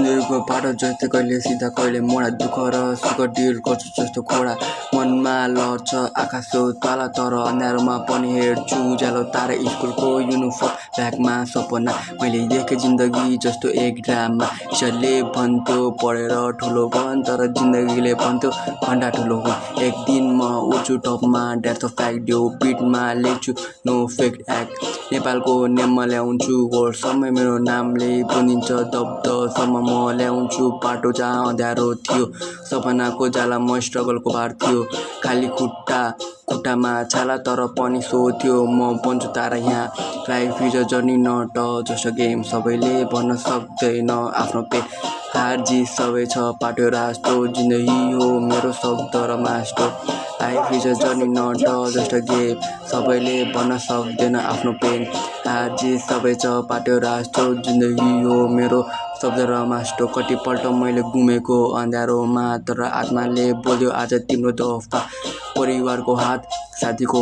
जिन्दगीको बाटो जस्तै कहिले सिधा कहिले मोडा दुःख र सुख डिल गर्छु जस्तो खोडा मनमा लड्छ आकाशको ताला तर अँध्यारोमा पनि हेर्छु उज्यालो तारा स्कुलको युनिफर्म ब्यागमा सपना मैले देखेँ जिन्दगी जस्तो एक ड्रामा ईश्वरले भन्थ्यो पढेर ठुलो बन तर जिन्दगीले भन्थ्यो भन्दा ठुलो हुन् एक दिन म उठ्छु टपमा ड्याट्स अफ फ्याक्ट यो बिटमा लेख्छु नो फेक एक्ट नेपालको नेममा ल्याउँछु वर्ल्डसम्म मेरो नामले बनिन्छ दब्दसम्म म ल्याउँछु बाटो जहाँ अँध्यारो थियो सपनाको जाला म स्ट्रगलको भार थियो खाली खुट्टामा छाला तर पनि सोध्यो म बन्छु तारा यहाँ life is a journey not a just a game सबैले भन्न सक्दैन आफ्नो पेट हार जित सबै छ पाटो रास्तो जिन्दगी हो मेरो शब्द र मास्टो life is a journey not a just a game सबैले भन्न सक्दैन आफ्नो पेन हार जित सबै छ पाटो रास्तो जिन्दगी हो मेरो शब्द र मास्टो कतिपल्ट मैले घुमेको अँध्यारोमा तर आत्माले बोल्यो आज तिम्रो दफा परिवारको हात साथीको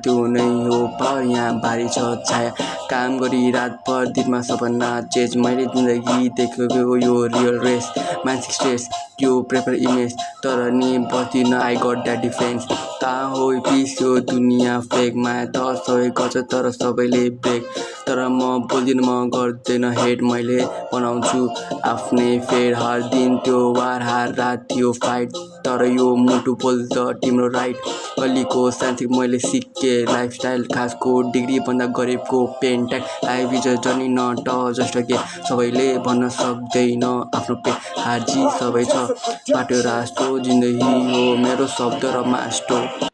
त्यो नै हो पर यहाँ भारी छ छाया काम गरी रातभर दिनमा सपना चेज मैले जिन्दगी देखेको यो रियल रेस मानसिक स्ट्रेस यो प्रेफर इमेज तर नि बस्दिनँ आई गट द्याट डिफेन्स कहाँ हो पिस यो दुनियाँ फेक माया त सबै गर्छ तर सबैले ब्रेक तर म बोल्दिनँ म गर्दैन हेट मैले बनाउँछु आफ्नै फेर हर दिन त्यो वार हार रात थियो फाइट तर यो मुटु बोल्छ तिम्रो राइट गल्लीको सान्सिक मैले सिकेँ लाइफस्टाइल खासको डिग्री भन्दा गरिबको पेन्ट्याक life is a journey not a just के सबैले भन्न सक्दैन आफ्नो पे हाजी सबै छ पाटो रास्तो जिन्दगी हो मेरो शब्द र मास्टो